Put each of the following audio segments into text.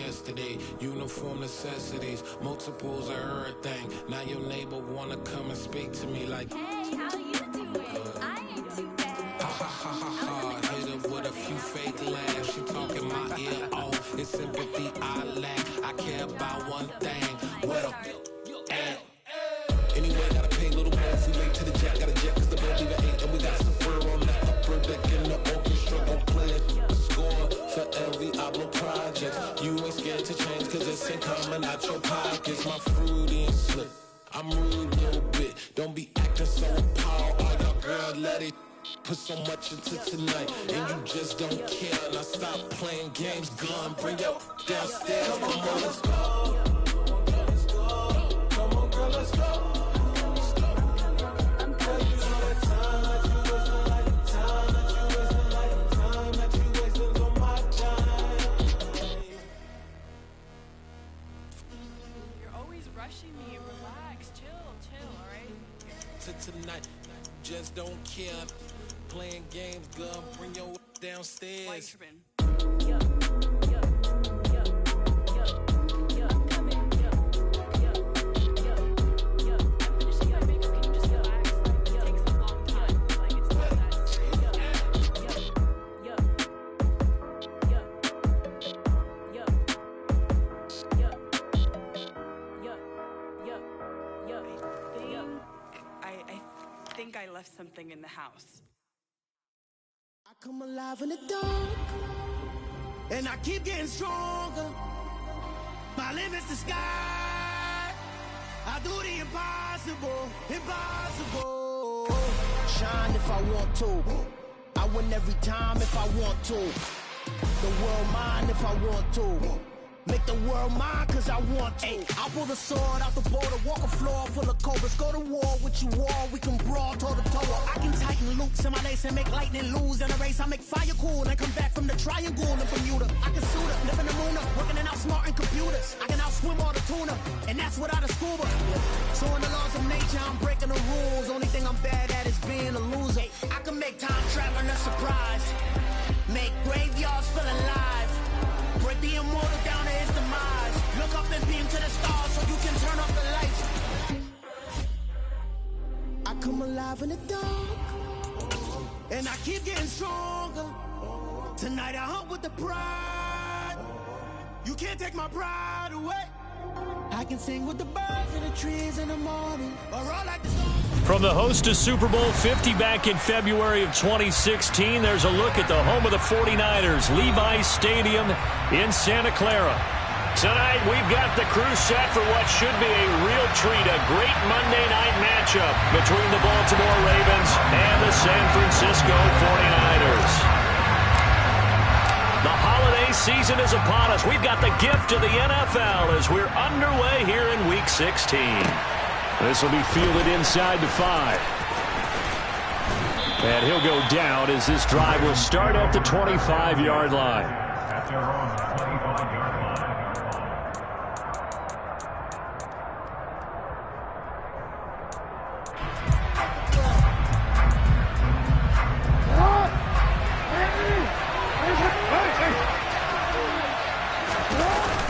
yesterday. Uniform necessities, multiples of everything. Now your neighbor wanna come and speak to me like, hey, how you doing? I ain't too bad. Ha ha ha ha ha. Hit her with a few fake laughs. She talking my ear off. It's sympathy I lack. I care about one thing. What up? Anyway, gotta pay little more if we late to the jack. Got a jet cause the boat leave at 8. And we got some fur on the upper deck in the orchestra. Gon' play a score for every album project. You ain't scared to change cause it's ain't coming out your pockets. My fruity and slick. I'm rude a little bit. Don't be acting so appalled. All y'all girl, let it put so much into tonight. And you just don't care. Now stop playing games. Gun, bring your downstairs. Come on, let's go. Come on, girl, let's go. Me, relax, chill, all right? Tonight, just don't care. Playing games, girl, bring your downstairs. I left something in the house. I come alive in the dark, and I keep getting stronger. My limit's the sky. I do the impossible, impossible. Shine if I want to. I win every time if I want to. The world mine if I want to. Make the world mine cause I want to. I'll pull the sword out the border, walk a floor full of cobras. Go to war with you all, we can brawl toe to toe. I can tighten loops in my lace and make lightning lose in a race. I make fire cool and come back from the triangle in Bermuda. I can suit up, live in the moon up, working and outsmarting computers. I can outswim all the tuna, and that's without a scuba. So in the laws of nature, I'm breaking the rules. Only thing I'm bad at is being a loser. I can make time traveling a surprise, make graveyards feel alive. Break the immortal down to his demise. Look up and beam to the stars so you can turn off the lights. I come alive in the dark, and I keep getting stronger. Tonight I hunt with the pride. You can't take my pride away. I can sing with the birds and the trees in the morning, or all like the storm. From the host of Super Bowl 50 back in February of 2016, there's a look at the home of the 49ers, Levi's Stadium in Santa Clara. Tonight, we've got the crew set for what should be a real treat, a great Monday night matchup between the Baltimore Ravens and the San Francisco 49ers. The holiday season is upon us. We've got the gift of the NFL as we're underway here in Week 16. This will be fielded inside the 5. And he'll go down as this drive will start at the 25-yard line. At their own 25-yard line.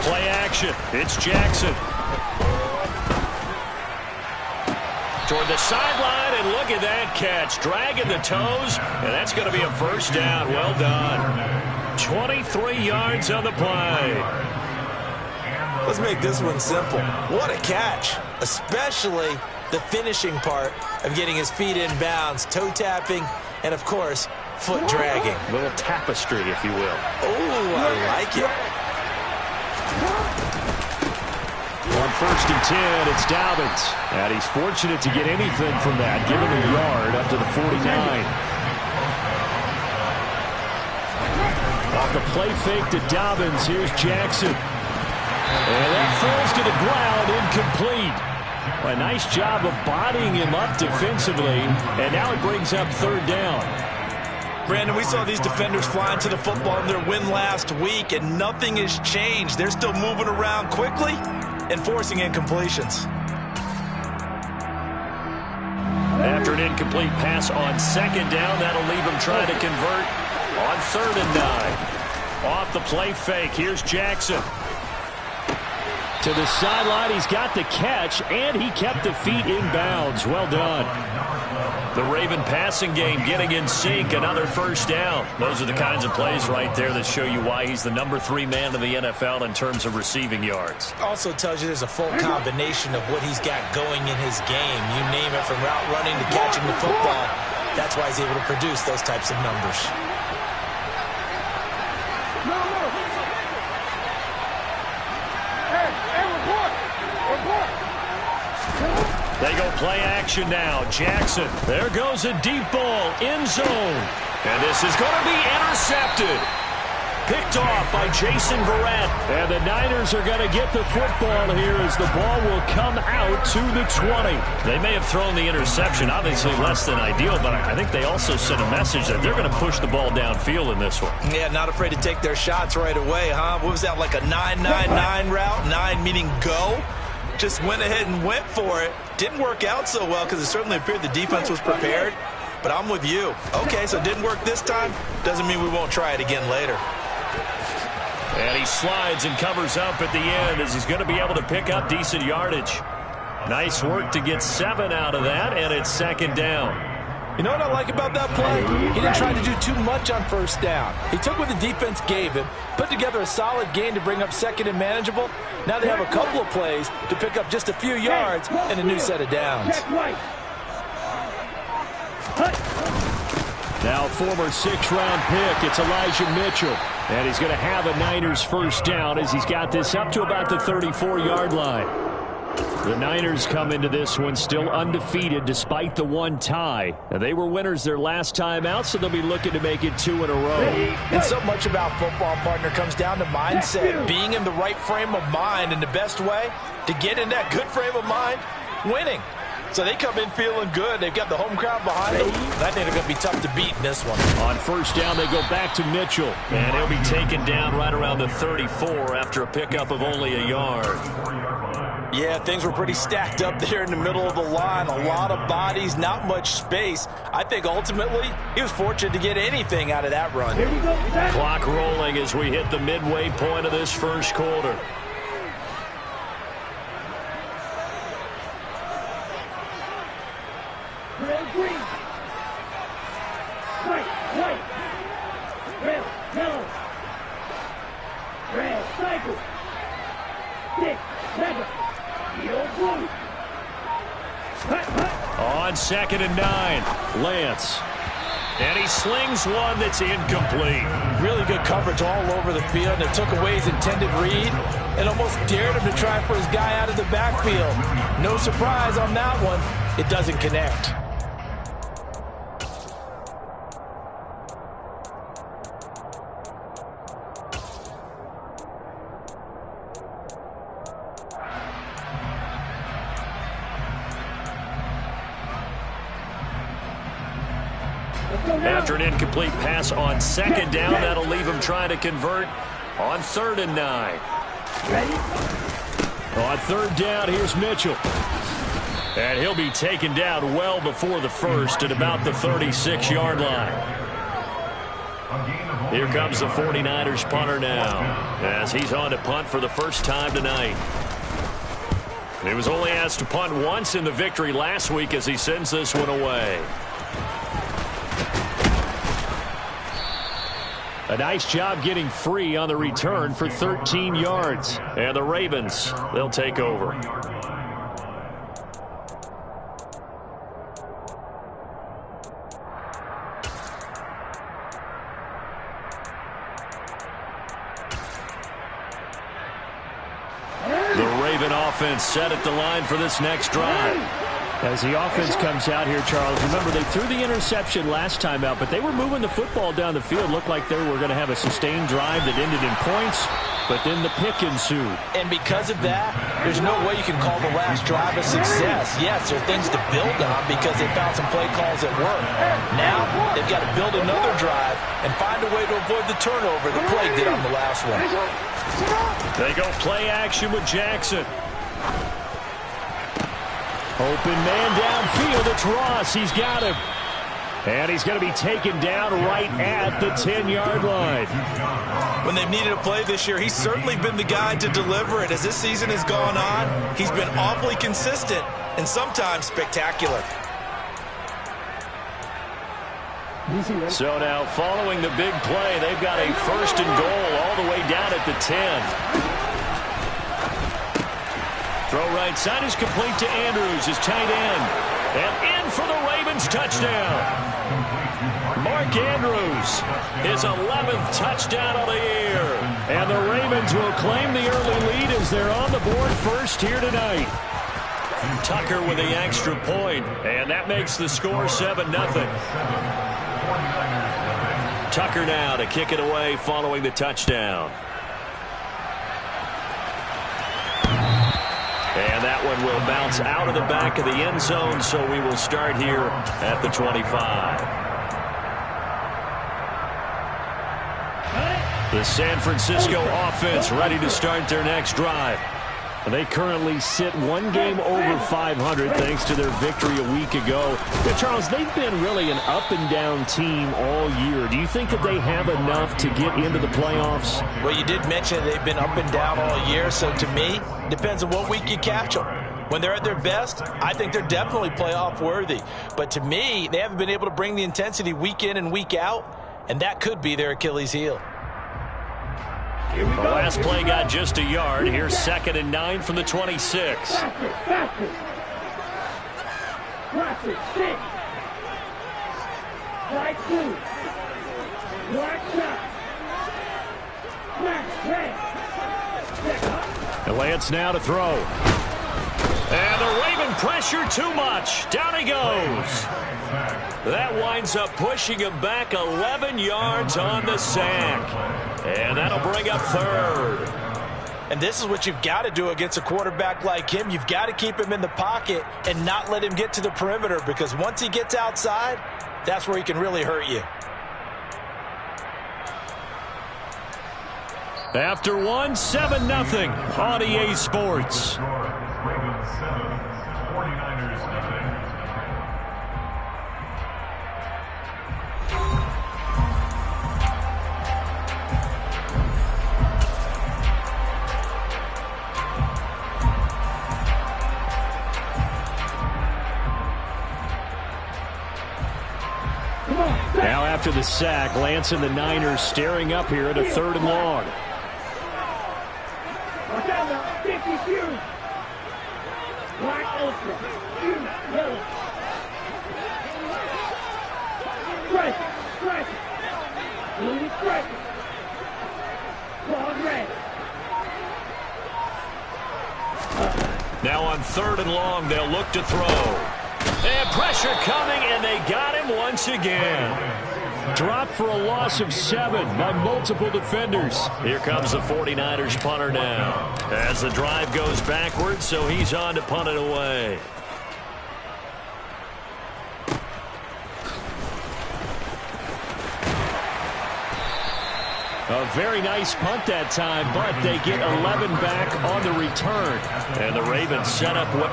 Play action. It's Jackson. Toward the sideline, and look at that catch. Dragging the toes, and that's going to be a first down. Well done. 23 yards on the play. Let's make this one simple. What a catch, especially the finishing part of getting his feet in bounds, toe tapping, and, of course, foot dragging. A little tapestry, if you will. Oh, I like it. On 1st and 10, it's Dobbins. And he's fortunate to get anything from that, given the yard up to the 49. Off the play fake to Dobbins, here's Jackson. And that falls to the ground, incomplete. A nice job of bodying him up defensively, and now it brings up 3rd down. Brandon, we saw these defenders flying to the football in their win last week, and nothing has changed. They're still moving around quickly and forcing incompletions. After an incomplete pass on 2nd down, that'll leave him trying to convert on 3rd and 9. Off the play fake, here's Jackson. To the sideline, he's got the catch, and he kept the feet in bounds. Well done. The Raven passing game getting in sync, another first down. Those are the kinds of plays right there that show you why he's the #3 man in the NFL in terms of receiving yards. Also tells you there's a full combination of what he's got going in his game. You name it, from route running to catching the football. That's why he's able to produce those types of numbers. They go play action now. Jackson. There goes a deep ball. End zone. And this is going to be intercepted. Picked off by Jason Verrett. And the Niners are going to get the football here as the ball will come out to the 20. They may have thrown the interception, obviously less than ideal, but I think they also sent a message that they're going to push the ball downfield in this one. Yeah, not afraid to take their shots right away, huh? What was that, like a 9-9-9 route? 9 meaning go? Just went ahead and went for it. Didn't work out so well because it certainly appeared the defense was prepared. But I'm with you. Okay, so it didn't work this time. Doesn't mean we won't try it again later. And he slides and covers up at the end as he's going to be able to pick up decent yardage. Nice work to get 7 out of that, and it's second down. You know what I like about that play? He didn't try to do too much on first down. He took what the defense gave him, put together a solid gain to bring up second and manageable. Now they have a couple of plays to pick up just a few yards and a new set of downs. Now former 6th-round pick, it's Elijah Mitchell. And he's going to have a Niners first down as he's got this up to about the 34-yard line. The Niners come into this one still undefeated despite the 1 tie. Now, they were winners their last time out, so they'll be looking to make it 2 in a row. And so much about football, partner, comes down to mindset. Being in the right frame of mind, and the best way to get in that good frame of mind, winning. So they come in feeling good. They've got the home crowd behind them. I think they're going to be tough to beat in this one. On first down, they go back to Mitchell. And he'll be taken down right around the 34 after a pickup of only a yard. Yeah, things were pretty stacked up there in the middle of the line. A lot of bodies, not much space. I think ultimately he was fortunate to get anything out of that run. Clock rolling as we hit the midway point of this first quarter. On 2nd and 9, Lance. And he slings one that's incomplete. Really good coverage all over the field, and it took away his intended read and almost dared him to try for his guy out of the backfield. No surprise on that one. It doesn't connect. After an incomplete pass on 2nd down, that'll leave him trying to convert on 3rd and 9. Ready? On 3rd down, here's Mitchell. And he'll be taken down well before the first at about the 36-yard line. Here comes the 49ers punter now as he's on to punt for the first time tonight. He was only asked to punt once in the victory last week as he sends this one away. A nice job getting free on the return for 13 yards. And the Ravens, they'll take over. The Raven offense set at the line for this next drive. As the offense comes out here, Charles, remember they threw the interception last time out, but they were moving the football down the field. Looked like they were going to have a sustained drive that ended in points, but then the pick ensued. And because of that, there's no way you can call the last drive a success. Yes, there are things to build on because they found some play calls that work. Now, they've got to build another drive and find a way to avoid the turnover that plagued it on the last one. They go play action with Jackson. Open man downfield. It's Ross. He's got him. And he's going to be taken down right at the 10-yard line. When they've needed a play this year, he's certainly been the guy to deliver it. As this season has gone on, he's been awfully consistent and sometimes spectacular. So now, following the big play, they've got a 1st and goal all the way down at the 10. Throw right side is complete to Andrews, his tight end. And in for the Ravens touchdown. Mark Andrews, his 11th touchdown of the year. And the Ravens will claim the early lead as they're on the board first here tonight. Tucker with the extra point, and that makes the score 7-0. Tucker now to kick it away following the touchdown. And that one will bounce out of the back of the end zone, so we will start here at the 25. The San Francisco offense ready to start their next drive. They currently sit one game over 500 thanks to their victory a week ago. But Charles, they've been really an up-and-down team all year. Do you think that they have enough to get into the playoffs? Well, you did mention they've been up and down all year, so to me, depends on what week you catch them. When they're at their best, I think they're definitely playoff worthy. But to me, they haven't been able to bring the intensity week in and week out, and that could be their Achilles heel. The last play got just a yard. Here's 2nd and 9 from the 26. And Lance now to throw. And the Raven pressure too much. Down he goes. That winds up pushing him back 11 yards on the sack. And that'll bring up 3rd. And this is what you've got to do against a quarterback like him. You've got to keep him in the pocket and not let him get to the perimeter, because once he gets outside, that's where he can really hurt you. After 7-0 on EA Sports. Ravens 7, 49ers nothing. Now after the sack, Lance and the Niners staring up here at a 3rd and long. Watch out now, 50 shoes. Black ultra, shoes, yellow. Strike it, strike it. Blue strike it. Claws red. Now on 3rd and long, they'll look to throw. And pressure coming, and they got him once again. Dropped for a loss of 7 by multiple defenders. Here comes the 49ers punter now. As the drive goes backwards, so he's on to punt it away. A very nice punt that time, but they get 11 back on the return. And the Ravens set up what...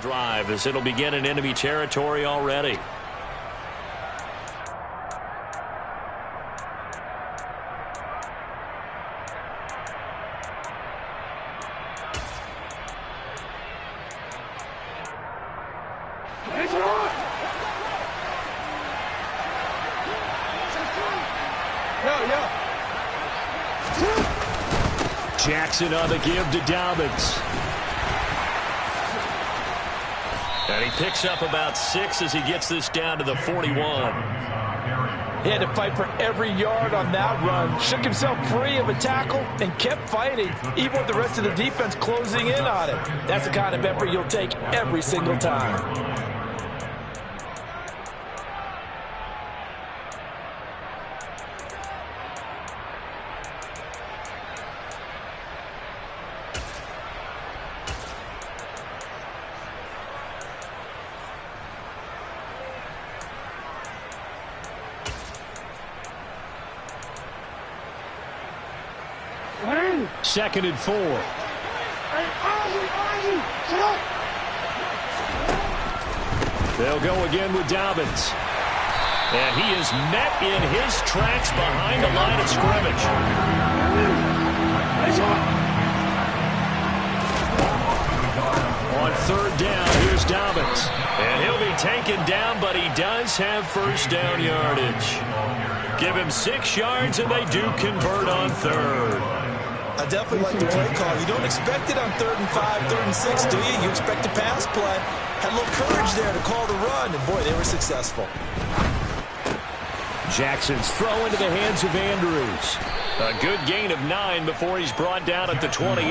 drive as it'll begin in enemy territory already. Jackson on the give to Dobbins. And he picks up about 6 as he gets this down to the 41. He had to fight for every yard on that run. Shook himself free of a tackle and kept fighting, even with the rest of the defense closing in on it. That's the kind of effort you'll take every single time. Second and 4. They'll go again with Dobbins. And he is met in his tracks behind the line of scrimmage. On third down, here's Dobbins. And he'll be taken down, but he does have first down yardage. Give him 6 yards, and they do convert on third. I definitely like the play call. You don't expect it on 3rd and 5, 3rd and 6, do you? You expect a pass play. Had a little courage there to call the run, and boy, they were successful. Jackson's throw into the hands of Andrews. A good gain of 9 before he's brought down at the 28.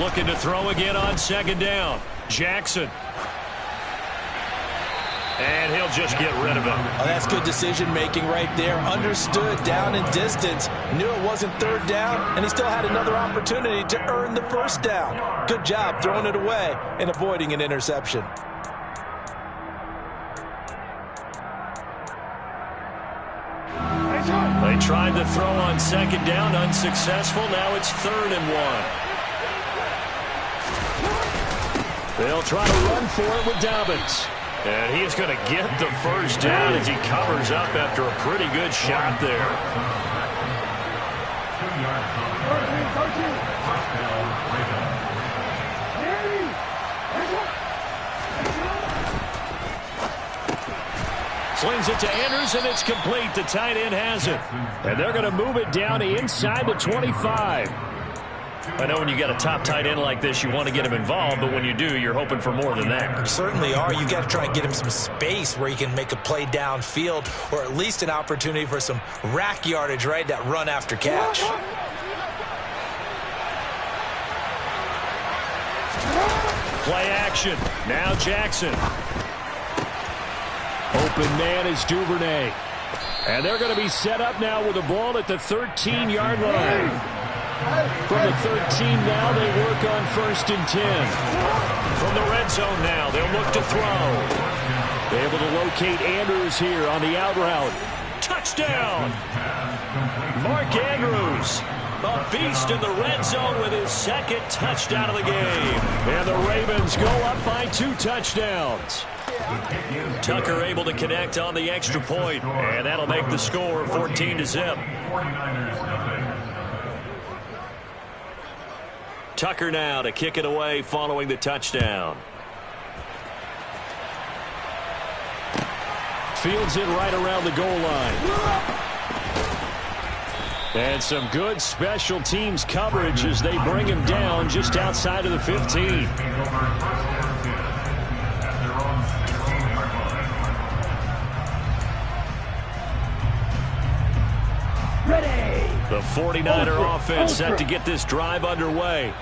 Looking to throw again on second down. Jackson. And he'll just get rid of it. Oh, that's good decision-making right there. Understood down and distance. Knew it wasn't third down, and he still had another opportunity to earn the first down. Good job throwing it away and avoiding an interception. They tried to throw on second down, unsuccessful. Now it's 3rd and 1. They'll try to run for it with Dobbins. And he's going to get the first down as he covers up after a pretty good shot there. Slings it to Andrews, and it's complete. The tight end has it. And they're going to move it down to inside the 25. I know when you got a top tight end like this, you want to get him involved, but when you do, you're hoping for more than that. You certainly are. You got to try and get him some space where he can make a play downfield, or at least an opportunity for some rack yardage, right? That run after catch. Play action. Now Jackson. Open man is Duvernay. And they're going to be set up now with the ball at the 13-yard line. From the 13 now, they work on 1st and 10. From the red zone now, they'll look to throw. They're able to locate Andrews here on the out route. Touchdown! Mark Andrews, a beast in the red zone with his 2nd touchdown of the game. And the Ravens go up by 2 touchdowns. Tucker able to connect on the extra point, and that'll make the score 14-0. Tucker now to kick it away following the touchdown. Fields it right around the goal line. And some good special teams coverage as they bring him down just outside of the 15. The 49er offense set to get this drive underway.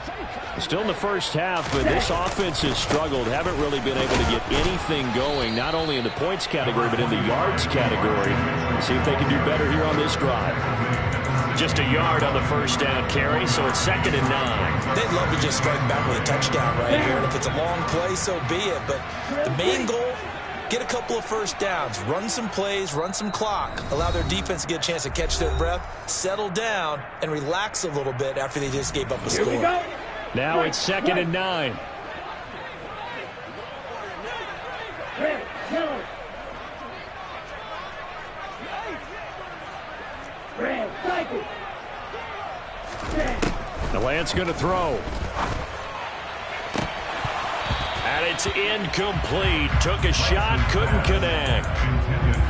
Still in the first half, but this offense has struggled. Haven't really been able to get anything going, not only in the points category, but in the yards category. See if they can do better here on this drive. Just a yard on the first down carry, so it's 2nd and 9. They'd love to just strike back with a touchdown right here. And if it's a long play, so be it. But the main goal, get a couple of first downs, run some plays, run some clock, allow their defense to get a chance to catch their breath, settle down, and relax a little bit after they just gave up a score. Now it's 2nd and 9. The Lance going to throw. And it's incomplete. Took a shot, couldn't connect.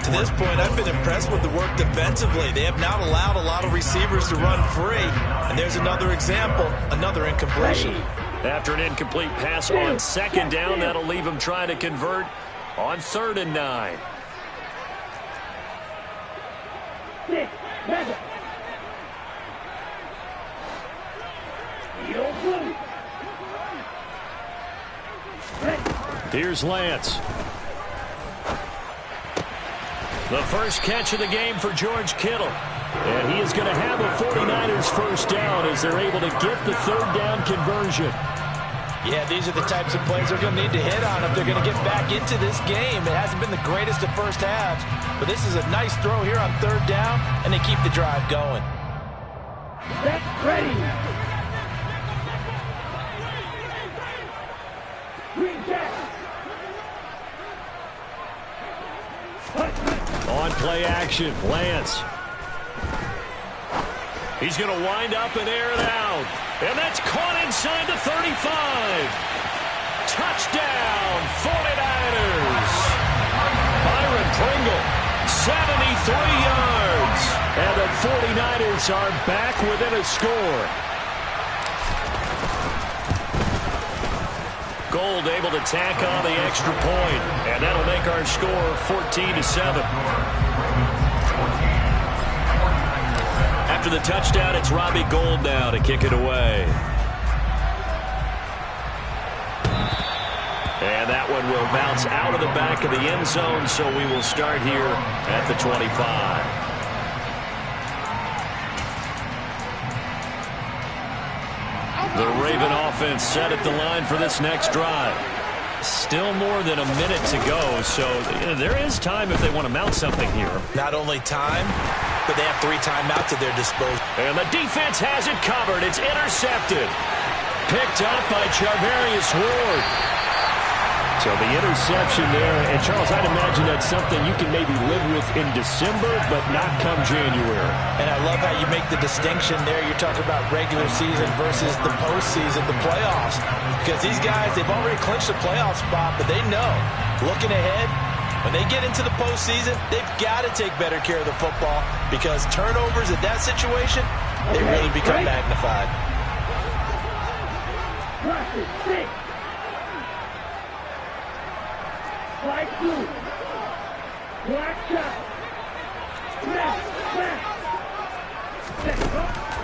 To this point, I've been impressed with the work defensively. They have not allowed a lot of receivers to run free. And there's another example, another incompletion. After an incomplete pass on 2nd down, that'll leave him trying to convert on 3rd and 9. Here's Lance. The first catch of the game for George Kittle. And he is going to have a 49ers first down as they're able to get the 3rd down conversion. Yeah, these are the types of plays they're going to need to hit on if they're going to get back into this game. It hasn't been the greatest of first halves, but this is a nice throw here on 3rd down, and they keep the drive going. That's ready. Green jack. On play action, Lance. He's going to wind up and air it out. And that's caught inside the 35. Touchdown, 49ers. Byron Pringle, 73 yards. And the 49ers are back within a score. Gold able to tack on the extra point. And that'll make our score 14-7. After the touchdown, it's Robbie Gould now to kick it away. And that one will bounce out of the back of the end zone, so we will start here at the 25. The Raven offense set at the line for this next drive. Still more than a minute to go, so there is time if they want to mount something here. Not only time, but they have 3 timeouts at their disposal. And the defense has it covered. It's intercepted. Picked up by Charvarius Ward. So the interception there. And, Charles, I'd imagine that's something you can maybe live with in December, but not come January. And I love how you make the distinction there. You're talking about regular season versus the postseason, the playoffs. Because these guys, they've already clinched a playoff spot, but they know, looking ahead, when they get into the postseason, they've got to take better care of the football because turnovers in that situation, they really become magnified.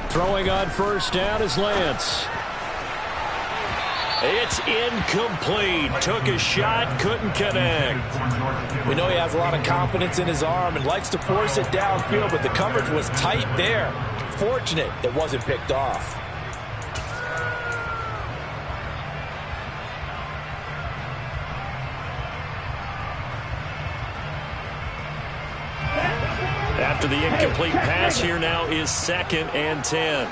Throwing on first down is Lance. It's incomplete. Took a shot, couldn't connect. We know he has a lot of confidence in his arm and likes to force it downfield, but the coverage was tight there. Fortunate it wasn't picked off. After the incomplete pass, here now is 2nd and 10.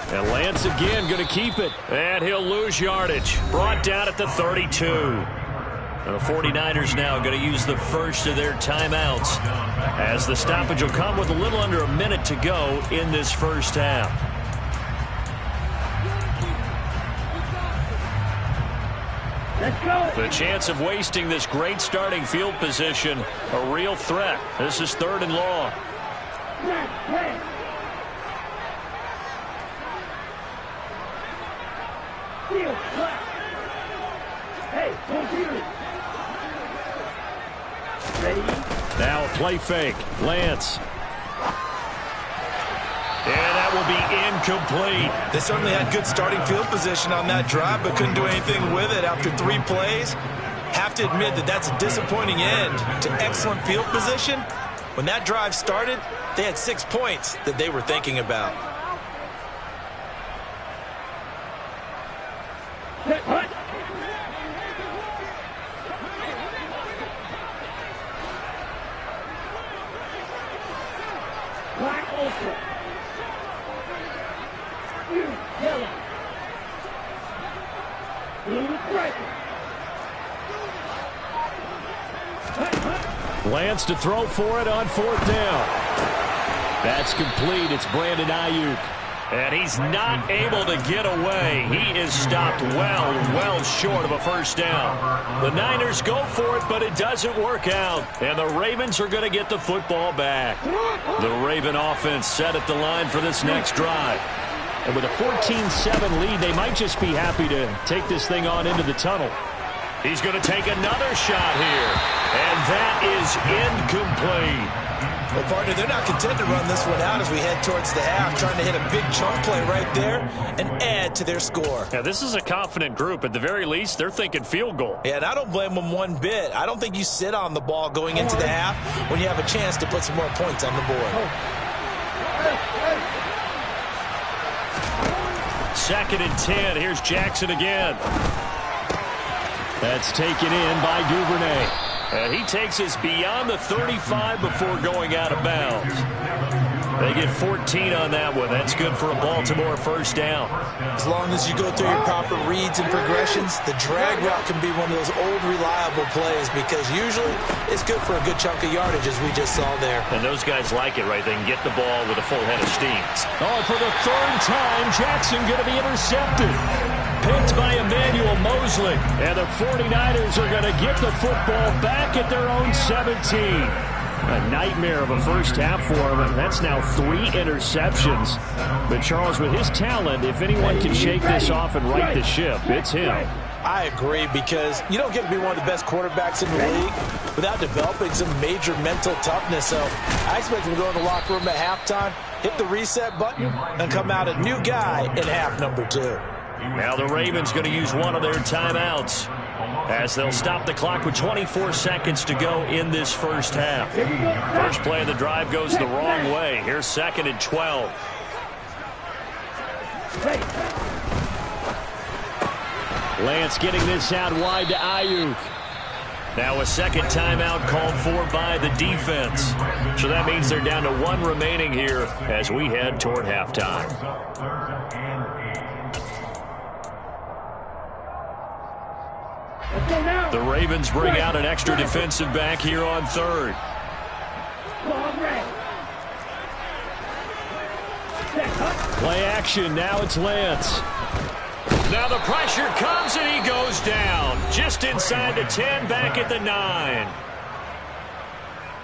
And Lance again going to keep it. And he'll lose yardage. Brought down at the 32. And the 49ers now going to use the first of their timeouts as the stoppage will come with a little under a minute to go in this first half. Let's go. The chance of wasting this great starting field position, a real threat. This is 3rd and long. Now a play fake. Lance. And that will be incomplete. They certainly had good starting field position on that drive, but couldn't do anything with it after 3 plays. Have to admit that that's a disappointing end to excellent field position. When that drive started, they had 6 points that they were thinking about. ultra. You, yellow. Blue, striker. Lance to throw for it on 4th down. That's complete. It's Brandon Ayuk. And he's not able to get away. He is stopped well short of a first down. The Niners go for it, but it doesn't work out. And the Ravens are going to get the football back. The Raven offense set at the line for this next drive. And with a 14-7 lead, they might just be happy to take this thing on into the tunnel. He's going to take another shot here. And that is incomplete. Well, partner, they're not content to run this one out as we head towards the half, trying to hit a big chunk play right there and add to their score. Yeah, this is a confident group. At the very least, they're thinking field goal. Yeah, and I don't blame them one bit. I don't think you sit on the ball going into the half when you have a chance to put some more points on the board. 2nd and 10. Here's Jackson again. That's taken in by Duvernay. And he takes us beyond the 35 before going out of bounds. They get 14 on that one. That's good for a Baltimore first down. As long as you go through your proper reads and progressions, the drag route can be one of those old reliable plays because usually it's good for a good chunk of yardage as we just saw there. And those guys like it, right? They can get the ball with a full head of steam. Oh, for the 3rd time, Jackson going to be intercepted. Picked by Emmanuel Mosley. And the 49ers are going to get the football back at their own 17. A nightmare of a first half for him. That's now 3 interceptions. But Charles, with his talent, if anyone can shake this off and right the ship, it's him. I agree because you don't get to be one of the best quarterbacks in the league without developing some major mental toughness. So I expect him to go in the locker room at halftime, hit the reset button, and come out a new guy in half number 2. Now the Ravens going to use one of their timeouts as they'll stop the clock with 24 seconds to go in this first half. First play of the drive goes the wrong way. Here's 2nd and 12. Lance getting this out wide to Ayuk. Now a 2nd timeout called for by the defense. So that means they're down to 1 remaining here as we head toward halftime. The Ravens bring out an extra defensive back here on 3rd. Play action. Now it's Lance. Now the pressure comes and he goes down. Just inside the 10, back at the 9.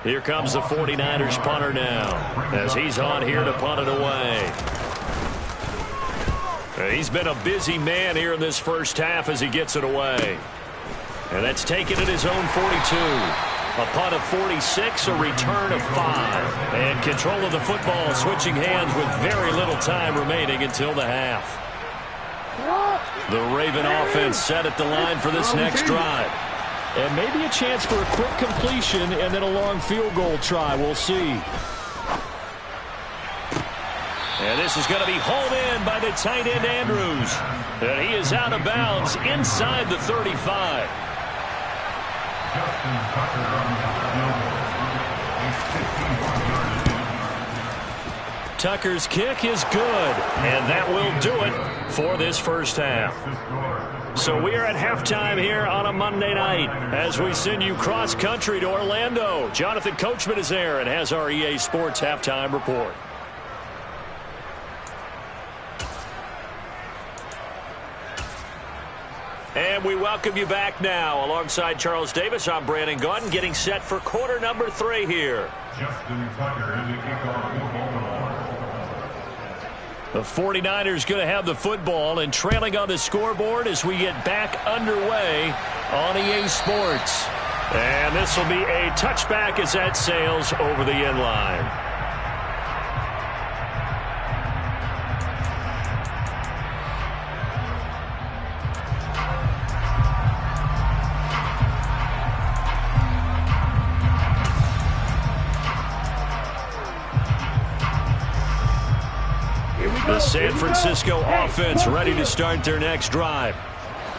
Here comes the 49ers punter now as he's on here to punt it away. He's been a busy man here in this first half as he gets it away. And that's taken at his own 42. A punt of 46, a return of 5. And control of the football switching hands with very little time remaining until the half. The Raven offense set at the line for this next drive. And maybe a chance for a quick completion and then a long field goal try. We'll see. And this is going to be hauled in by the tight end Andrews. And he is out of bounds inside the 35. Tucker's kick is good, and that will do it for this first half. So we are at halftime here on a Monday night as we send you cross-country to Orlando. Jonathan Coachman is there and has our EA Sports halftime report. And we welcome you back now. Alongside Charles Davis, I'm Brandon Gaudin, getting set for quarter number 3 here. Justin Tucker in the kickoff. The 49ers going to have the football and trailing on the scoreboard as we get back underway on EA Sports. And this will be a touchback as that sails over the end line. The San Francisco offense ready to start their next drive.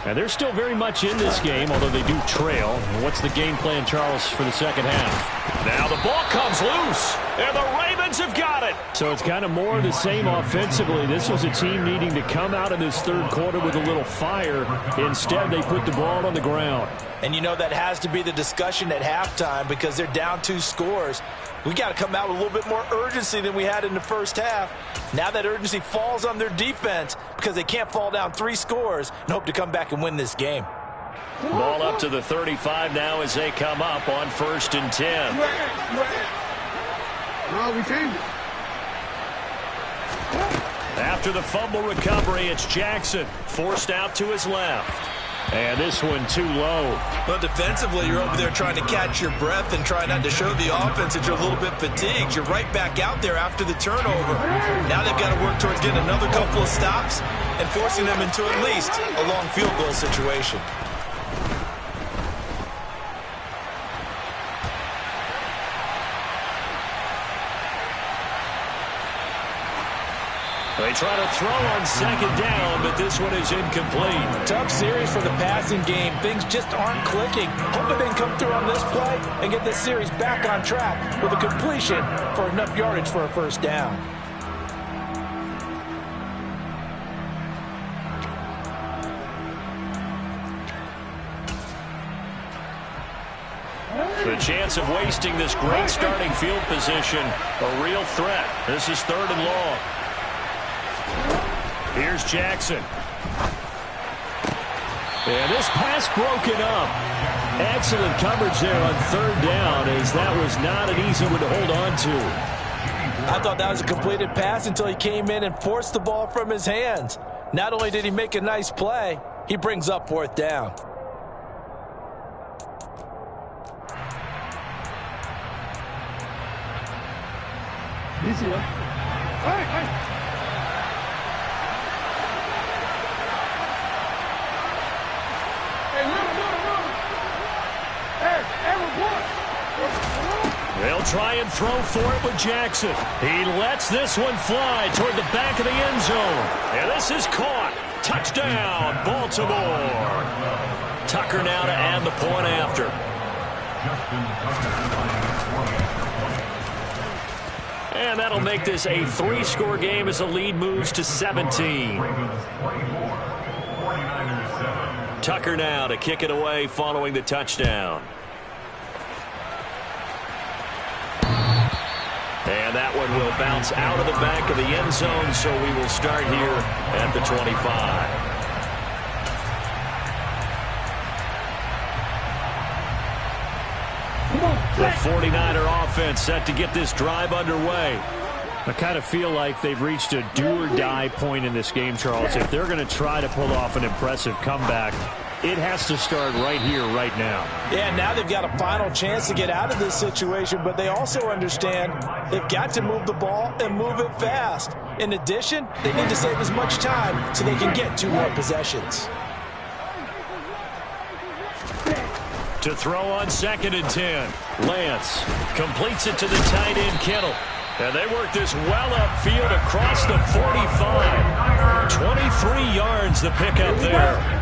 And they're still very much in this game, although they do trail. What's the game plan, Charles, for the second half? Now the ball comes loose. And the Ravens have got it. So it's kind of more of the same offensively. This was a team needing to come out in this third quarter with a little fire. Instead, they put the ball on the ground. And you know that has to be the discussion at halftime because they're down 2 scores. We got to come out with a little bit more urgency than we had in the first half. Now that urgency falls on their defense because they can't fall down 3 scores and hope to come back and win this game. Ball up to the 35 now as they come up on 1st and 10. No, we changed it. After the fumble recovery, it's Jackson forced out to his left. And this one too low. Well, defensively, you're over there trying to catch your breath and try not to show the offense that you're a little bit fatigued. You're right back out there after the turnover. Now they've got to work towards getting another couple of stops and forcing them into at least a long field goal situation. They try to throw on 2nd down, but this one is incomplete. Tough series for the passing game. Things just aren't clicking. Hoping they can come through on this play and get this series back on track with a completion for enough yardage for a 1st down. The chance of wasting this great starting field position, a real threat. This is 3rd and long. Here's Jackson. And this pass broken up. Excellent coverage there on 3rd down, as that was not an easy one to hold on to. I thought that was a completed pass until he came in and forced the ball from his hands. Not only did he make a nice play, he brings up 4th down. Easy, hey. They'll try and throw for it with Jackson. He lets this one fly toward the back of the end zone. And this is caught. Touchdown, Baltimore. Tucker now to add the point after. And that'll make this a 3-score game as the lead moves to 17. Tucker now to kick it away following the touchdown. And that one will bounce out of the back of the end zone, so we will start here at the 25. The 49er offense set to get this drive underway. I kind of feel like they've reached a do-or-die point in this game, Charles. If they're going to try to pull off an impressive comeback, it has to start right here, right now. Yeah, now they've got a final chance to get out of this situation, but they also understand they've got to move the ball and move it fast. In addition, they need to save as much time so they can get 2 more possessions. To throw on 2nd and 10. Lance completes it to the tight end, Kittle. And they work this well upfield across the 45. 23 yards the pickup there.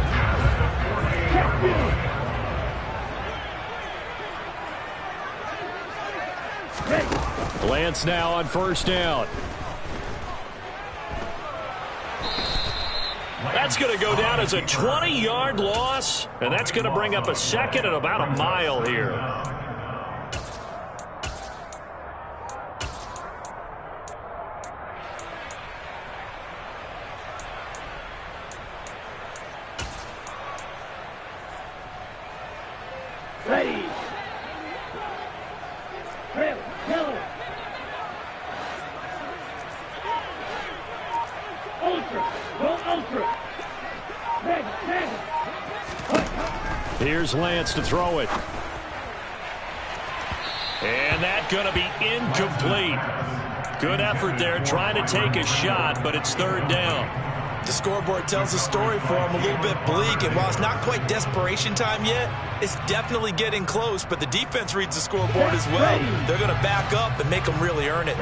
Lance now on 1st down. That's going to go down as a 20-yard loss, and that's going to bring up a 2nd and about a mile here. Ready. Here's Lance to throw it. And that's going to be incomplete. Good effort there trying to take a shot, but it's 3rd down. The scoreboard tells the story for them a little bit bleak, and while it's not quite desperation time yet, it's definitely getting close, but the defense reads the scoreboard as well. They're going to back up and make them really earn it.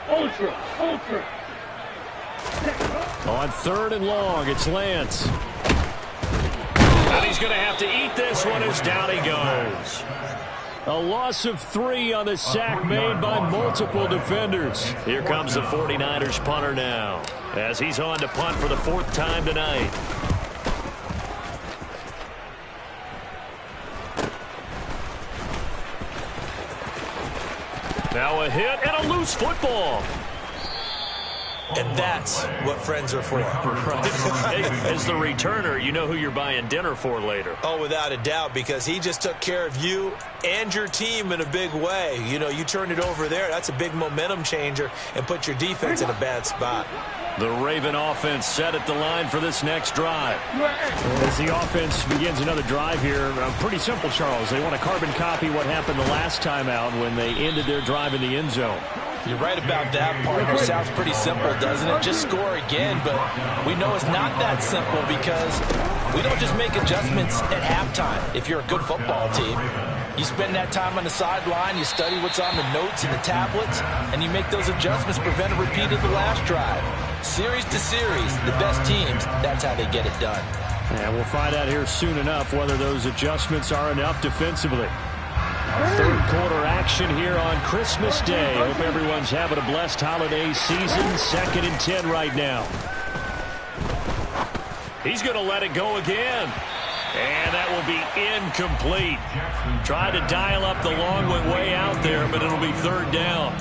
Ultra. On 3rd and long, it's Lance. And he's going to have to eat this one as down he goes. A loss of 3 on the sack made by multiple defenders. Here comes the 49ers punter now, as he's on to punt for the 4th time tonight. Now a hit and a loose football. And that's what friends are for. Hey, as the returner, you know who you're buying dinner for later. Oh, without a doubt, because he just took care of you and your team in a big way. You know, you turned it over there. That's a big momentum changer and put your defense in a bad spot. The Raven offense set at the line for this next drive. As the offense begins another drive here, pretty simple, Charles. They want to carbon copy what happened the last time out when they ended their drive in the end zone. You're right about that, partner. Sounds pretty simple, doesn't it? Just score again, but we know it's not that simple because we don't just make adjustments at halftime. If you're a good football team, you spend that time on the sideline, you study what's on the notes and the tablets, and you make those adjustments, prevent a repeat of the last drive. Series to series, the best teams, that's how they get it done. And we'll find out here soon enough whether those adjustments are enough defensively. Third quarter action here on Christmas Day. Hope everyone's having a blessed holiday season. 2nd and 10 right now. He's going to let it go again. And that will be incomplete. Tried to dial up the long one way out there, but it'll be 3rd down.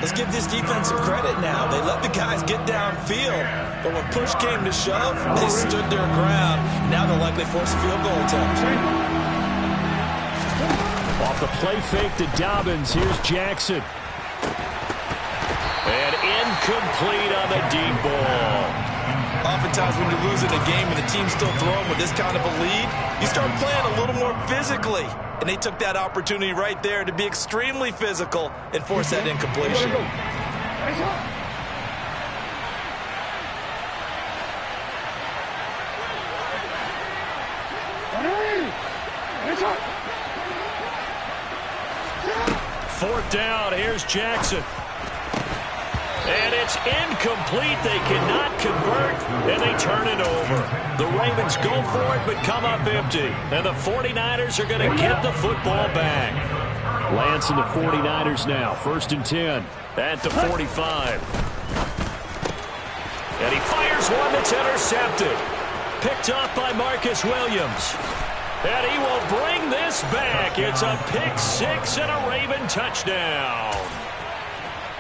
Let's give this defense some credit now. They let the guys get downfield, but when push came to shove, they stood their ground. Now they'll likely force a field goal attempt. Off the play fake to Dobbins, here's Jackson. And incomplete on the deep ball. Oftentimes when you're losing a game and the team's still throwing with this kind of a lead, you start playing a little more physically. And they took that opportunity right there to be extremely physical and force that incompletion. Fourth down, here's Jackson. And it's incomplete. They cannot convert, and they turn it over. The Ravens go for it, but come up empty. And the 49ers are going to get the football back. Lance and the 49ers now. 1st and 10 at the 45. And he fires one that's intercepted. Picked off by Marcus Williams. And he will bring this back. It's a pick 6 and a Raven touchdown.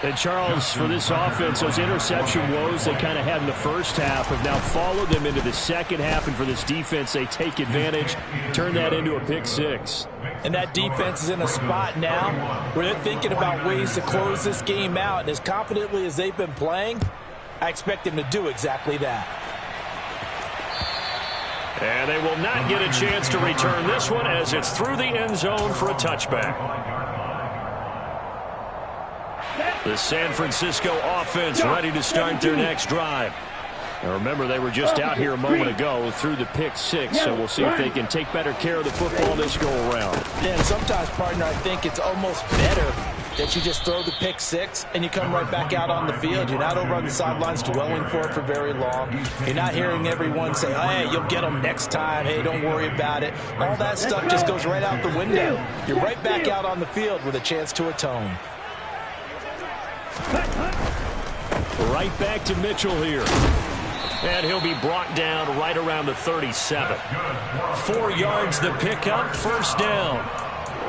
And Charles, for this offense, those interception woes they kind of had in the first half have now followed them into the second half. And for this defense, they take advantage, turn that into a pick 6. And that defense is in a spot now where they're thinking about ways to close this game out. And as confidently as they've been playing, I expect them to do exactly that. And they will not get a chance to return this one as it's through the end zone for a touchback. The San Francisco offense ready to start their next drive. Now remember, they were just out here a moment ago through the pick 6, so we'll see if they can take better care of the football this go around. Yeah, and sometimes, partner, I think it's almost better that you just throw the pick 6 and you come right back out on the field. You're not over on the sidelines dwelling for it for very long. You're not hearing everyone say, hey, you'll get them next time. Hey, don't worry about it. All that stuff just goes right out the window. You're right back out on the field with a chance to atone. Right back to Mitchell here. And he'll be brought down right around the 37. 4 yards the pickup, 1st down.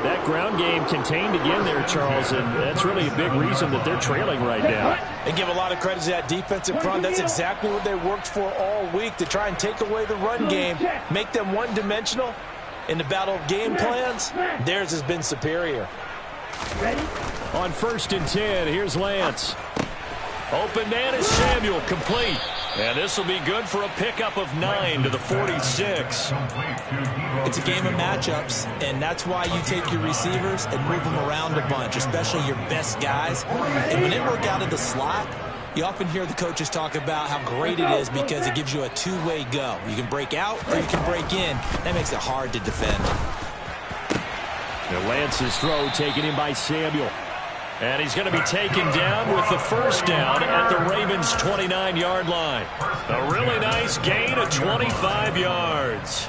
That ground game contained again there, Charles, and that's really a big reason that they're trailing right now. They give a lot of credit to that defensive front. That's exactly what they worked for all week, to try and take away the run game, make them one-dimensional. In the battle of game plans, theirs has been superior. On 1st and 10, here's Lance. Open man is Samuel, complete. And this will be good for a pickup of 9 to the 46. It's a game of matchups, and that's why you take your receivers and move them around a bunch, especially your best guys. And when they work out of the slot, you often hear the coaches talk about how great it is because it gives you a two-way go. You can break out or you can break in. That makes it hard to defend. And Lance's throw taken in by Samuel. And he's going to be taken down with the 1st down at the Ravens' 29-yard line. A really nice gain of 25 yards.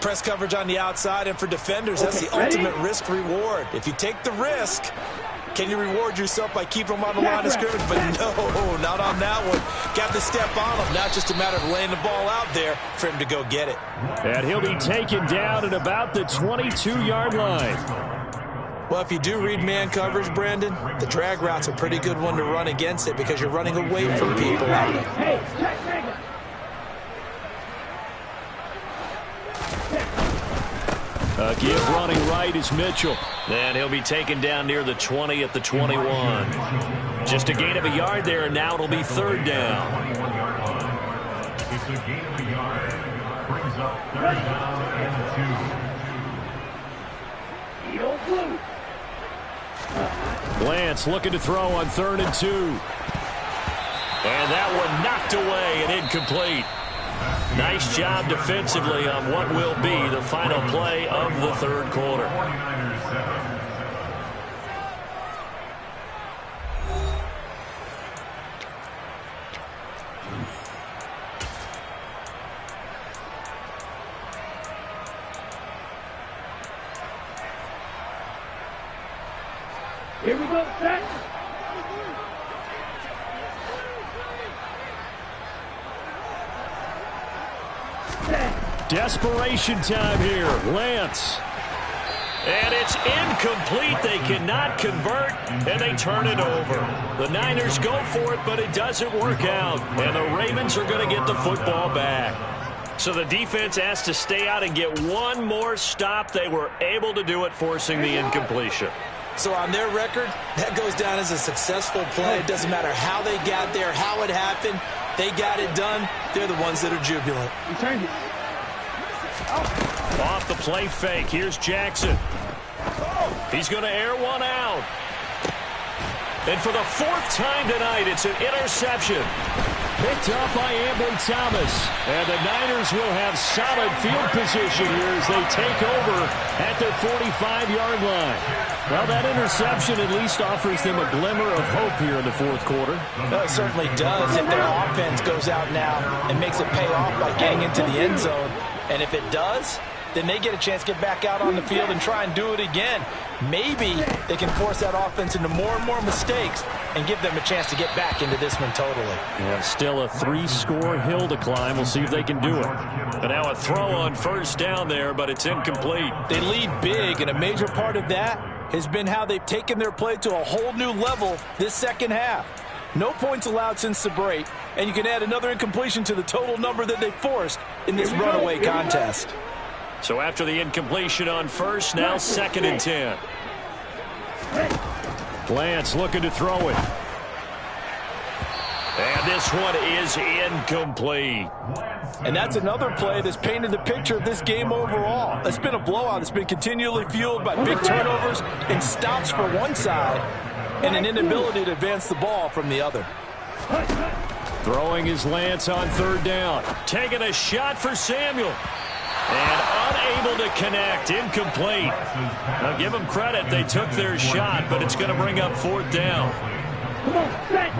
press coverage on the outside, and for defenders, that's the ultimate risk-reward. If you take the risk, can you reward yourself by keeping them on the line of scrimmage? But no, not on that one. Got to step on them. Now just a matter of laying the ball out there for him to go get it. And he'll be taken down at about the 22-yard line. Well, if you do read man coverage, Brandon, the drag route's a pretty good one to run against it because you're running away from people out there. Give running right is Mitchell. And he'll be taken down near the 20 at the 21. Just a gain of a yard there, and now it'll be third down. It's a gain of a yard. Brings up third down and 2. Lance looking to throw on 3rd and 2. And that one knocked away and incomplete. Nice job defensively on what will be the final play of the third quarter. Here we go, set. Desperation time here. Lance. And it's incomplete. They cannot convert, and they turn it over. The Niners go for it, but it doesn't work out. And the Ravens are going to get the football back. So the defense has to stay out and get one more stop. They were able to do it, forcing the incompletion. So on their record, that goes down as a successful play. It doesn't matter how they got there, how it happened. They got it done. They're the ones that are jubilant. Off the play fake. Here's Jackson. He's going to air one out. And for the 4th time tonight, it's an interception. Picked up by Ambry Thomas. And the Niners will have solid field position here as they take over at their 45-yard line. Well, that interception at least offers them a glimmer of hope here in the 4th quarter. Well, it certainly does if their offense goes out now and makes it pay off by getting into the end zone. And if it does, then they get a chance to get back out on the field and try and do it again. Maybe they can force that offense into more and more mistakes and give them a chance to get back into this one totally. Yeah, still a 3-score hill to climb. We'll see if they can do it. But now a throw on 1st down there, but it's incomplete. They lead big, and a major part of that has been how they've taken their play to a whole new level this second half. No points allowed since the break, and you can add another incompletion to the total number that they forced in this runaway contest. So after the incompletion on 1st, now 2nd and 10. Lance looking to throw it. And this one is incomplete. And that's another play that's painted the picture of this game overall. It's been a blowout. It's been continually fueled by big turnovers and stops for one side and an inability to advance the ball from the other. Throwing is Lance on 3rd down. Taking a shot for Samuel. And unable to connect. Incomplete. Now give them credit. They took their shot, but it's going to bring up 4th down. Come on, set.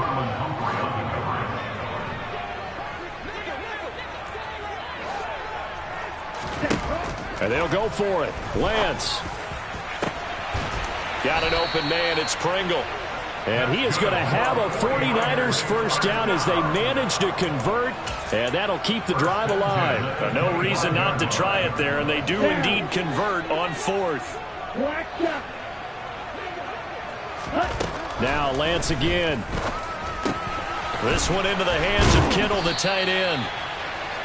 And they'll go for it. Lance. Got an open man. It's Pringle. And he is going to have a 49ers 1st down as they manage to convert. And that'll keep the drive alive. No reason not to try it there. And they do indeed convert on 4th. Now Lance again. This one into the hands of Kittle, the tight end.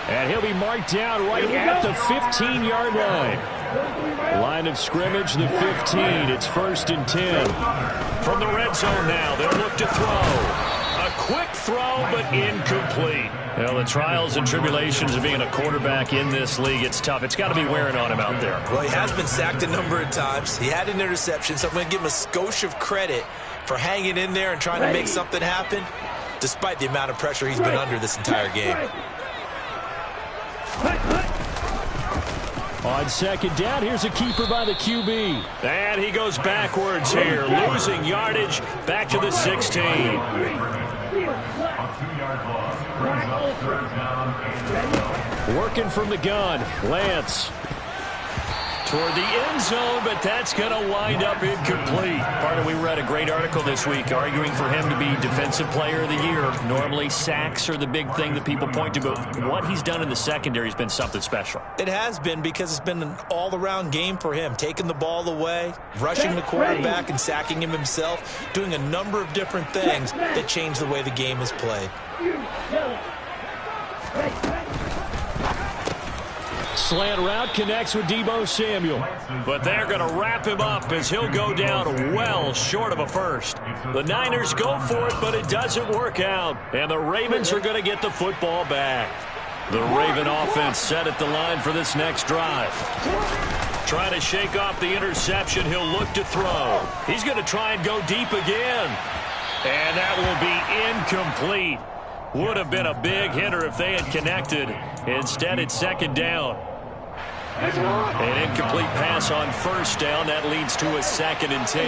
And he'll be marked down right at the 15-yard line. Line of scrimmage, the 15. It's 1st and 10. From the red zone now, they'll look to throw. A quick throw, but incomplete. Well, the trials and tribulations of being a quarterback in this league, it's tough. It's got to be wearing on him out there. Well, he has been sacked a number of times. He had an interception, so I'm going to give him a skosh of credit for hanging in there and trying to make something happen, despite the amount of pressure he's been under this entire game. On 2nd down, here's a keeper by the QB. And he goes backwards here, losing yardage back to the 16. Working from the gun, Lance. toward the end zone, but that's going to wind up incomplete. Partner, we read a great article this week arguing for him to be Defensive Player of the Year. Normally, sacks are the big thing that people point to, but what he's done in the secondary has been something special. It has been, because it's been an all-around game for him, taking the ball away, rushing the quarterback and sacking him himself, doing a number of different things that change the way the game is played. Slant route connects with Deebo Samuel. But they're going to wrap him up as he'll go down well short of a first. The Niners go for it, but it doesn't work out. And the Ravens are going to get the football back. The Raven offense set at the line for this next drive. Trying to shake off the interception, he'll look to throw. He's going to try and go deep again. And that will be incomplete. Would have been a big hitter if they had connected. Instead, it's second down. An incomplete pass on first down. That leads to a 2nd and 10.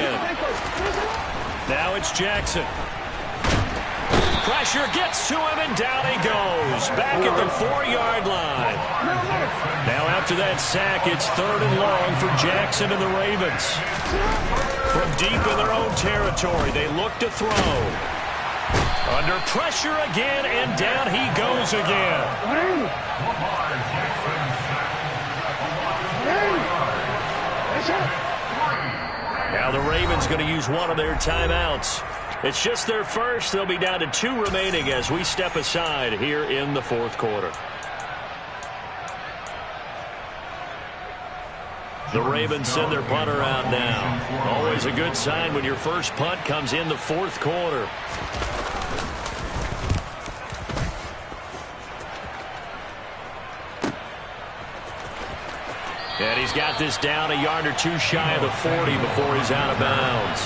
Now it's Jackson. Pressure gets to him, and down he goes. Back at the 4-yard line. Now after that sack, it's 3rd and long for Jackson and the Ravens. From deep in their own territory, they look to throw. Under pressure again, and down he goes again. Now the Ravens going to use one of their timeouts. It's just their first. They'll be down to 2 remaining as we step aside here in the 4th quarter. The Ravens send their punter out now. Always a good sign when your first punt comes in the 4th quarter. And he's got this down a yard or 2 shy of the 40 before he's out of bounds.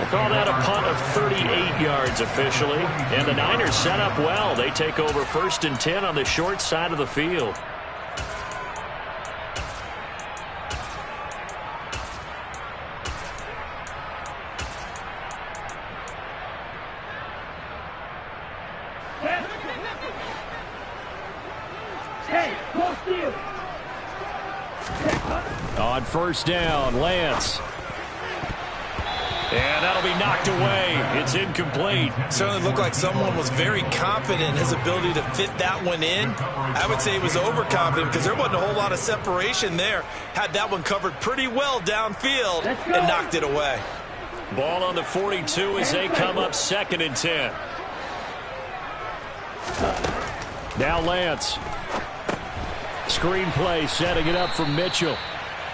They call that a punt of 38 yards officially. And the Niners set up well. They take over 1st and 10 on the short side of the field. On first down, Lance. And that'll be knocked away. It's incomplete. Certainly looked like someone was very confident in his ability to fit that one in. I would say he was overconfident because there wasn't a whole lot of separation there. Had that one covered pretty well downfield and knocked it away. Ball on the 42 as they come up 2nd and 10. Now Lance. Screen play, setting it up for Mitchell.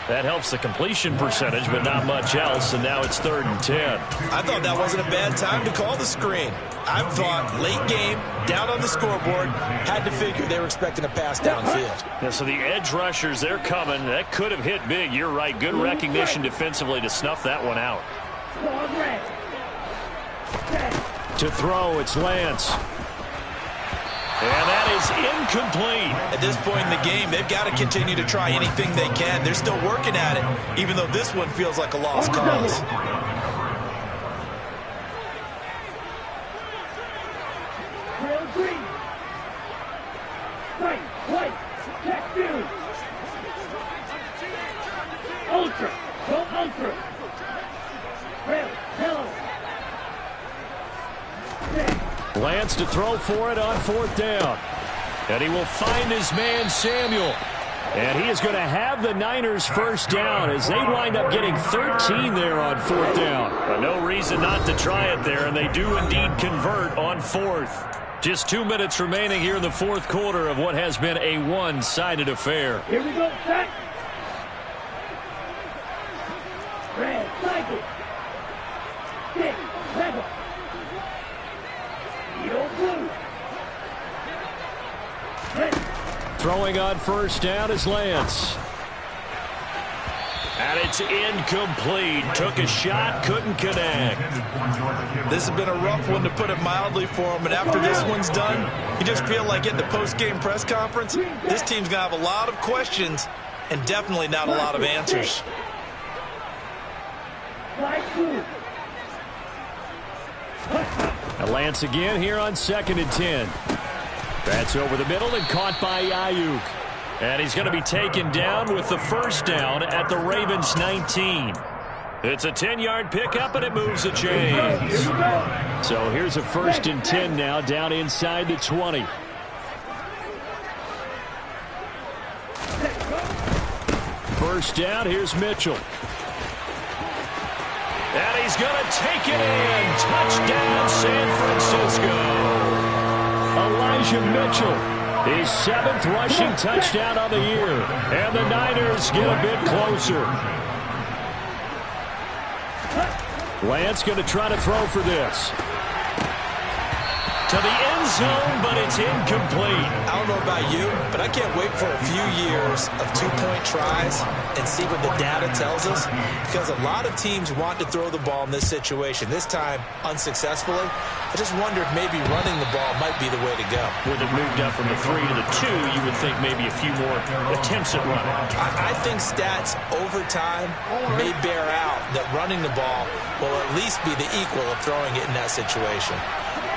That helps the completion percentage, but not much else, and now it's 3rd and 10. I thought that wasn't a bad time to call the screen. I thought late game, down on the scoreboard, had to figure they were expecting a pass downfield. Yeah, so the edge rushers, they're coming. That could have hit big. You're right. Good recognition defensively to snuff that one out. To throw, it's Lance. And that is incomplete. At this point in the game, they've got to continue to try anything they can. They're still working at it, even though this one feels like a lost cause. Lance to throw for it on 4th down. And he will find his man, Samuel. And he is going to have the Niners first down as they wind up getting 13 there on 4th down. But no reason not to try it there, and they do indeed convert on 4th. Just 2 minutes remaining here in the 4th quarter of what has been a one-sided affair. Here we go, set. Red, cycle. 6, 7. Throwing on first down is Lance. And it's incomplete. Took a shot, couldn't connect. This has been a rough one, to put it mildly, for him. And after this one's done, you just feel like at the post-game press conference, this team's going to have a lot of questions and definitely not a lot of answers. And Lance again here on 2nd and 10. That's over the middle and caught by Ayuk. And he's going to be taken down with the first down at the Ravens 19. It's a 10-yard pickup, and it moves the chains. So here's a 1st and 10 now, down inside the 20. First down, here's Mitchell. And he's going to take it in. Touchdown, San Francisco. Elijah Mitchell, his 7th rushing touchdown on the year. And the Niners get a bit closer. Lance going to try to throw for this. To the end zone, but it's incomplete. I don't know about you, but I can't wait for a few years of 2-point tries and see what the data tells us, because a lot of teams want to throw the ball in this situation. This time, unsuccessfully. I just wonder if maybe running the ball might be the way to go. With it moved up from the 3 to the 2, you would think maybe a few more attempts at running. I think stats over time may bear out that running the ball will at least be the equal of throwing it in that situation.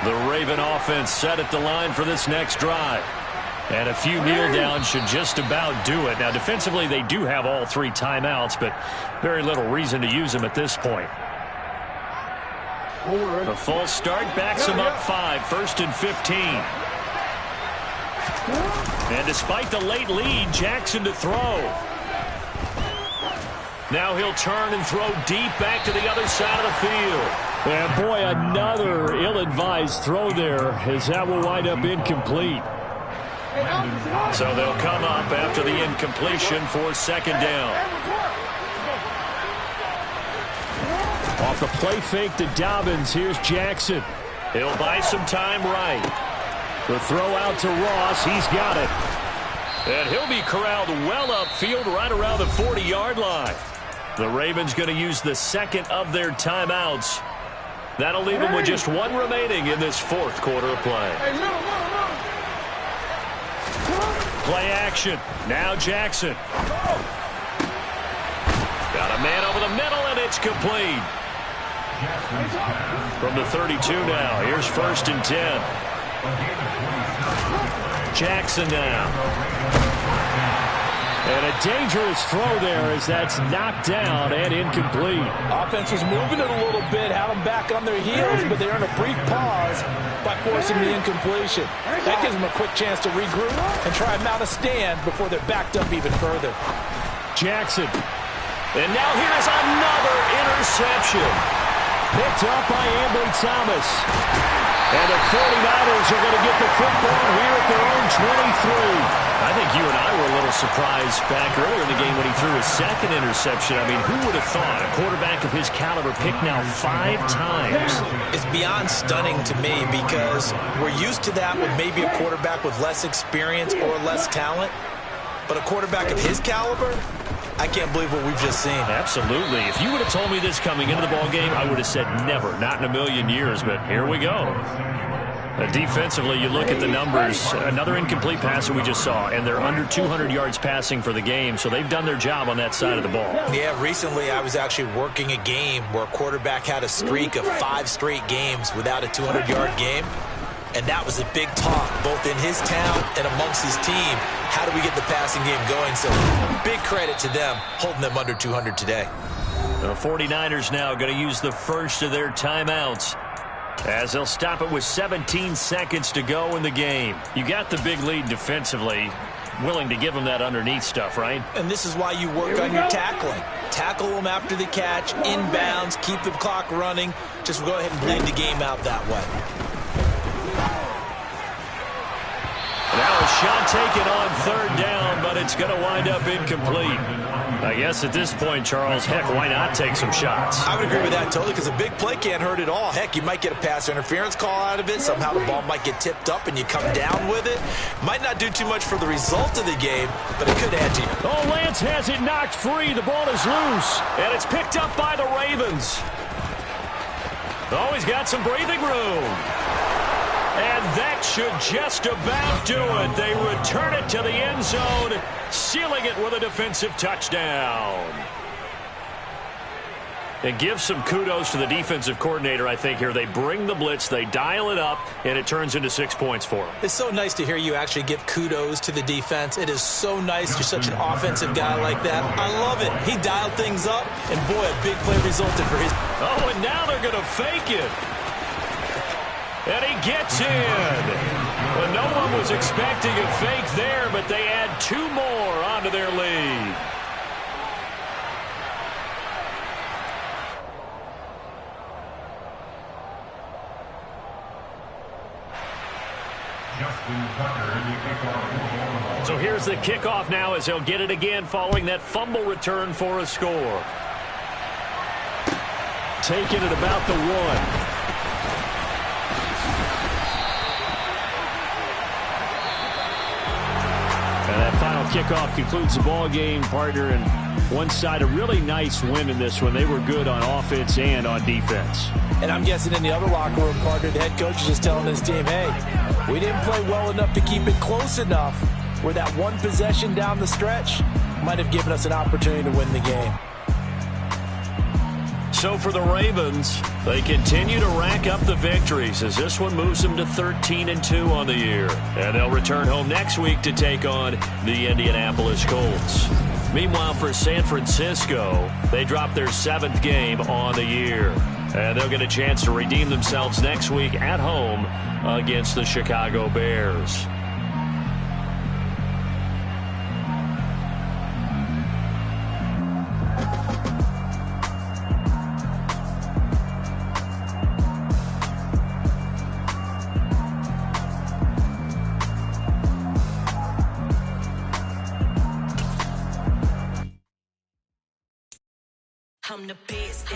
The Raven offense set at the line for this next drive. And a few kneel downs should just about do it. Now, defensively, they do have all 3 timeouts, but very little reason to use them at this point. The false start backs them up 5, 1st and 15. And despite the late lead, Jackson to throw. Now he'll turn and throw deep back to the other side of the field. And boy, another ill-advised throw there, as that will wind up incomplete. So they'll come up after the incompletion for 2nd down. Off the play fake to Dobbins, here's Jackson. He'll buy some time right. The throw out to Ross, he's got it. And he'll be corralled well upfield right around the 40-yard line. The Ravens going to use the 2nd of their timeouts. That'll leave them with just 1 remaining in this 4th quarter of play. Play action. Now Jackson. Got a man over the middle, and it's complete. From the 32 now. Here's 1st and 10. Jackson now. And a dangerous throw there as that's knocked down and incomplete. Offense was moving it a little bit, had them back on their heels, but they earned a brief pause by forcing the incompletion. That gives them a quick chance to regroup and try and mount a stand before they're backed up even further. Jackson. And now here's another interception. Picked up by Ambry Thomas. And the 49ers are going to get the football here at their own 23. I think you and I were a little surprised back earlier in the game when he threw his 2nd interception. I mean, who would have thought a quarterback of his caliber picked now 5 times? It's beyond stunning to me because we're used to that with maybe a quarterback with less experience or less talent. But a quarterback of his caliber, I can't believe what we've just seen. Absolutely. If you would have told me this coming into the ballgame, I would have said never, not in a million years, but here we go. Defensively, you look at the numbers, another incomplete pass that we just saw, and they're under 200 yards passing for the game, so they've done their job on that side of the ball. Yeah, recently I was actually working a game where a quarterback had a streak of 5 straight games without a 200-yard game, and that was a big talk, both in his town and amongst his team. How do we get the passing game going? So big credit to them, holding them under 200 today. The 49ers now going to use the first of their timeouts, as they'll stop it with 17 seconds to go in the game. You got the big lead defensively, willing to give them that underneath stuff, right? And this is why you work on your tackling. Tackle them after the catch, inbounds, keep the clock running. Just go ahead and bleed the game out that way. Now a shot taken on 3rd down, but it's going to wind up incomplete. I guess at this point, Charles, heck, why not take some shots? I would agree with that totally, because a big play can't hurt at all. Heck, you might get a pass interference call out of it. Somehow the ball might get tipped up and you come down with it. Might not do too much for the result of the game, but it could add to you. Oh, Lance has it knocked free. The ball is loose, and it's picked up by the Ravens. Oh, he's got some breathing room. And that should just about do it. They return it to the end zone, sealing it with a defensive touchdown. And give some kudos to the defensive coordinator, I think, here. They bring the blitz, they dial it up, and it turns into 6 points for them. It's so nice to hear you actually give kudos to the defense. It is so nice. You're such an offensive guy like that. I love it. He dialed things up, and boy, a big play resulted for his... Oh, and now they're going to fake it. And he gets in. Well, no one was expecting a fake there, but they add 2 more onto their lead. So here's the kickoff now as he'll get it again following that fumble return for a score. Taking it about the 1. And that final kickoff concludes the ball game, partner, and one side a really nice win in this one. They were good on offense and on defense. And I'm guessing in the other locker room, partner, the head coach is just telling his team, hey, we didn't play well enough to keep it close enough where that one possession down the stretch might have given us an opportunity to win the game. So for the Ravens, they continue to rack up the victories as this one moves them to 13-2 on the year. And they'll return home next week to take on the Indianapolis Colts. Meanwhile, for San Francisco, they dropped their 7th game on the year. And they'll get a chance to redeem themselves next week at home against the Chicago Bears. I'm the best.